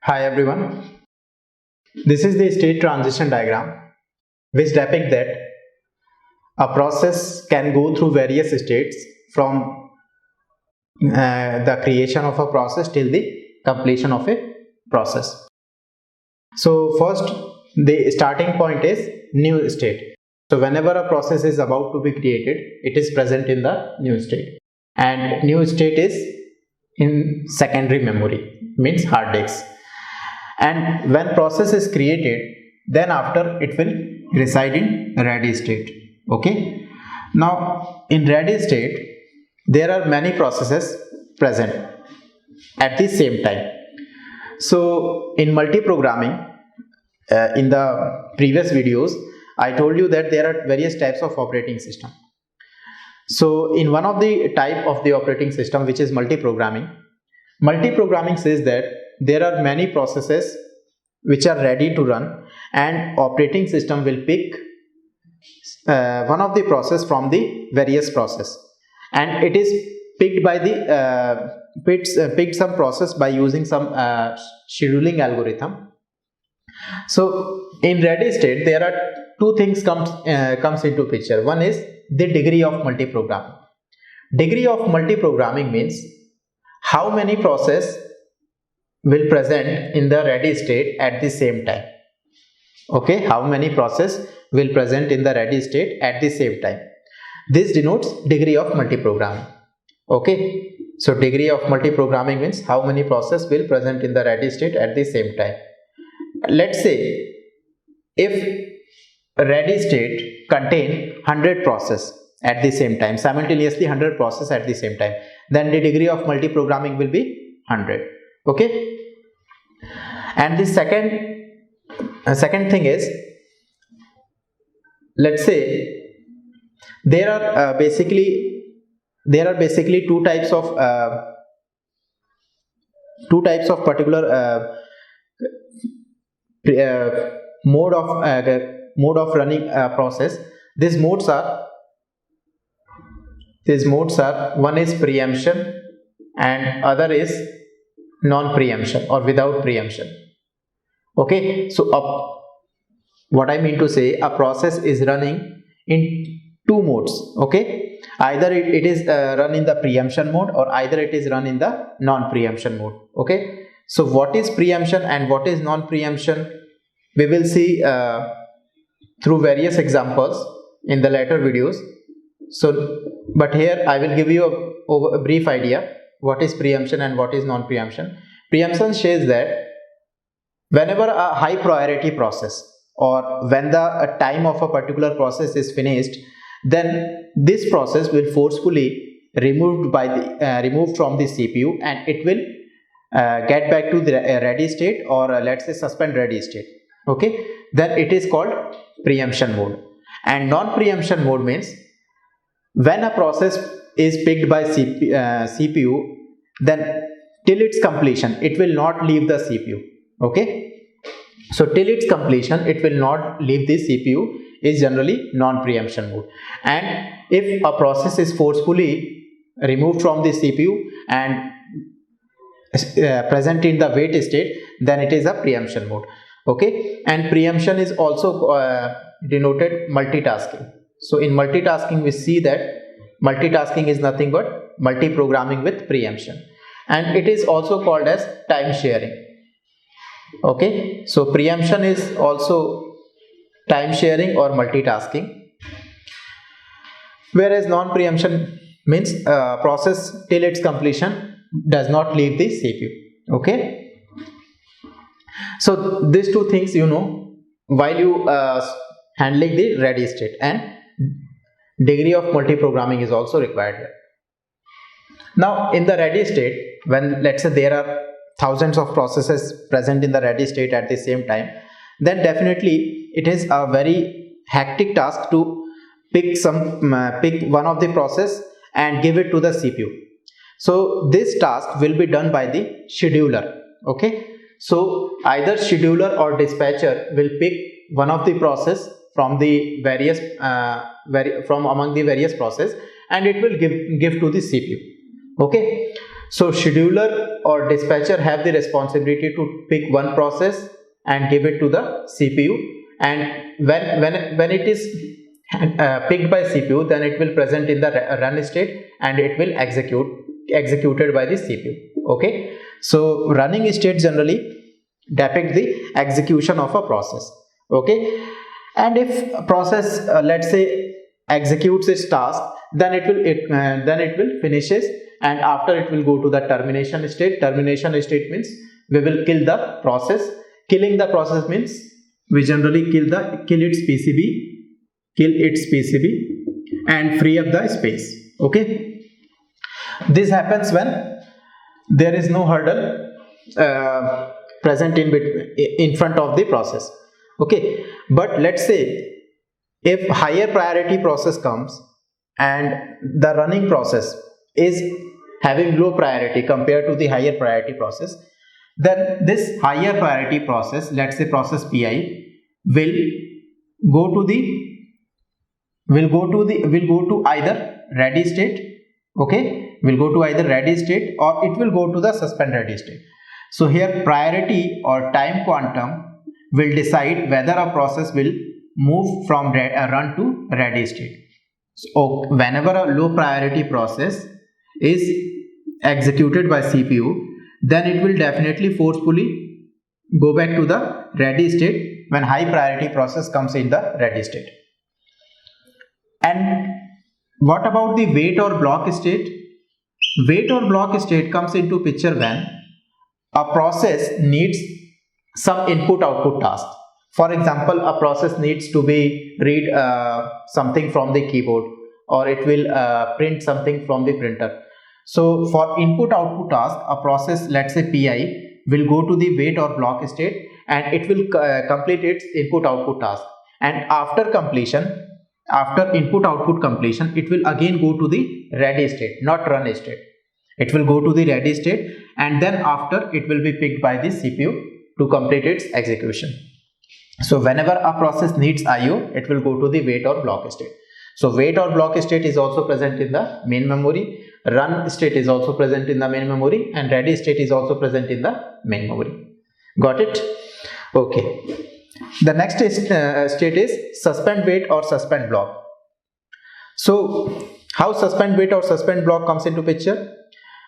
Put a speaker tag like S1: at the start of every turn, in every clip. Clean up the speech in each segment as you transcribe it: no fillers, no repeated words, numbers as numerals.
S1: Hi everyone. This is the state transition diagram which depicts that a process can go through various states from the creation of a process till the completion of a process. So first the starting point is new state. So whenever a process is about to be created, it is present in the new state, and new state is in secondary memory, means hard disks. And when process is created, then after it will reside in ready state. Okay, now in ready state there are many processes present at the same time. So in multi-programming, in the previous videos I told you that there are various types of operating system. So in one of the type of the operating system, which is multi-programming says that there are many processes which are ready to run, and operating system will pick one of the process from the various process, and it is picked by the picked some process by using some scheduling algorithm. So in ready state there are two things comes into picture. One is the degree of multi-programming. Degree of multi-programming means how many process will present in the ready state at the same time. Okay, how many process will present in the ready state at the same time. This denotes degree of multi-programming. Okay, so degree of multi-programming means how many process will present in the ready state at the same time. Let's say if ready state contain 100 process at the same time, simultaneously 100 process at the same time, then the degree of multi-programming will be 100. Okay, and the second thing is, let's say there are basically two types of particular mode of running a process. These modes are one is preemption and other is non-preemption or without preemption. Okay, so what I mean to say, a process is running in two modes. Okay, either it is run in the preemption mode, or either it is run in the non-preemption mode. Okay, so what is preemption and what is non-preemption, we will see through various examples in the later videos. So but here I will give you a brief idea what is preemption and what is non-preemption. Preemption says that whenever a high priority process, or when the time of a particular process is finished, then this process will forcefully removed from the CPU, and it will get back to the ready state, or let's say suspend ready state. Okay, then it is called preemption mode. And non-preemption mode means when a process is picked by CPU, then till its completion it will not leave the CPU. Okay, so till its completion it will not leave the CPU is generally non-preemption mode. And if a process is forcefully removed from the CPU and present in the wait state, then it is a preemption mode. Okay, and preemption is also denoted multitasking. So in multitasking we see that multitasking is nothing but multi-programming with preemption, and it is also called as time sharing. Okay, so preemption is also time sharing or multitasking, whereas non-preemption means process till its completion does not leave the CPU. Okay, so these two things while you handling the ready state, and degree of multi-programming is also required here. Now in the ready state, when let's say there are thousands of processes present in the ready state at the same time, then definitely it is a very hectic task to pick one of the process and give it to the CPU. So this task will be done by the scheduler. Okay, so either scheduler or dispatcher will pick one of the process from the various from among the various process, and it will give to the CPU. Okay, So scheduler or dispatcher have the responsibility to pick one process and give it to the CPU, and when it is picked by CPU, then it will present in the run state and it will executed by the CPU. Okay, so running state generally depict the execution of a process. Okay, and if a process let's say executes its task, then it will finishes, and after it will go to the termination state. Termination state means we will kill the process. Killing the process means we generally kill its PCB and free up the space. Okay, this happens when there is no hurdle present in front of the process. Okay, but let's say if higher priority process comes and the running process is having low priority compared to the higher priority process, then this higher priority process, let's say process PI, will go to either ready state. Okay, will go to either ready state or it will go to the suspend ready state. So here priority or time quantum will decide whether a process will move from run to ready state. So whenever a low priority process is executed by CPU, then it will definitely forcefully go back to the ready state when high priority process comes in the ready state. And what about the wait or block state? Wait or block state comes into picture when a process needs some input output task. For example, a process needs to be read something from the keyboard, or it will print something from the printer. So for input output task, a process, let's say PI, will go to the wait or block state and it will complete its input output task. And after input output completion, it will again go to the ready state, not run state. It will go to the ready state, and then after it will be picked by the CPU to complete its execution. So whenever a process needs IO, it will go to the wait or block state. So wait or block state is also present in the main memory, run state is also present in the main memory, and ready state is also present in the main memory. Got it? Okay. The next state is suspend wait or suspend block. So how suspend wait or suspend block comes into picture?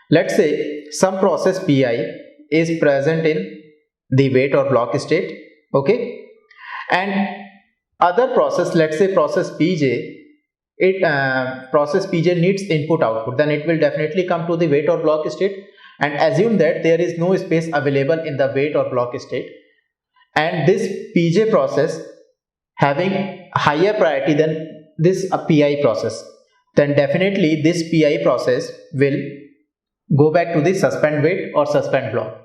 S1: Let's say some process PI is present in the wait or block state. Okay, and other process, let's say process PJ, process PJ needs input output, then it will definitely come to the wait or block state, and assume that there is no space available in the wait or block state, and this PJ process having higher priority than this PI process, then definitely this PI process will go back to the suspend wait or suspend block,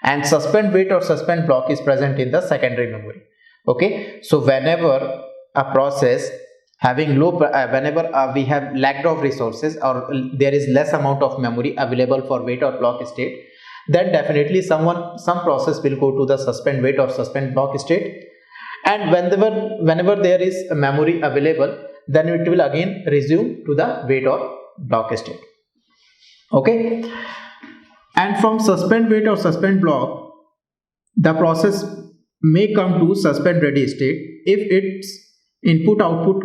S1: and suspend wait or suspend block is present in the secondary memory. Okay, so whenever a process having low, whenever we have lack of resources or there is less amount of memory available for wait or block state, then definitely some process will go to the suspend wait or suspend block state, and whenever there is a memory available, then it will again resume to the wait or block state. Okay, and from suspend wait or suspend block, the process may come to suspend ready state if its input output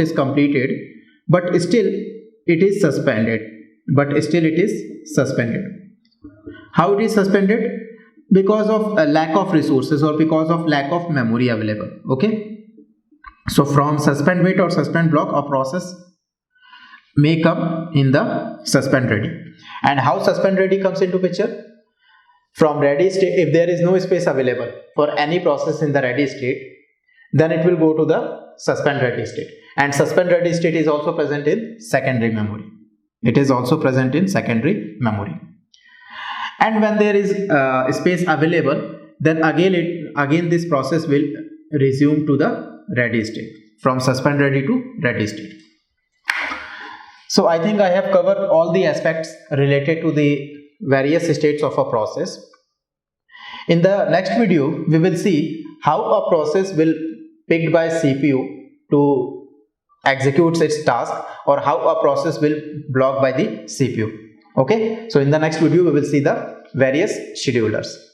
S1: is completed, but still it is suspended. How it is suspended? Because of a lack of resources or because of lack of memory available. Okay, so from suspend wait or suspend block, a process may come in the suspend ready. And how suspend ready comes into picture? From ready state, if there is no space available for any process in the ready state, then it will go to the suspend ready state, and suspend ready state is also present in secondary memory. And when there is space available, then again this process will resume to the ready state, from suspend ready to ready state. So I think I have covered all the aspects related to the various states of a process. In the next video, we will see how a process will picked by CPU to executes its task, or how a process will block by the CPU. Okay, so in the next video we will see the various schedulers.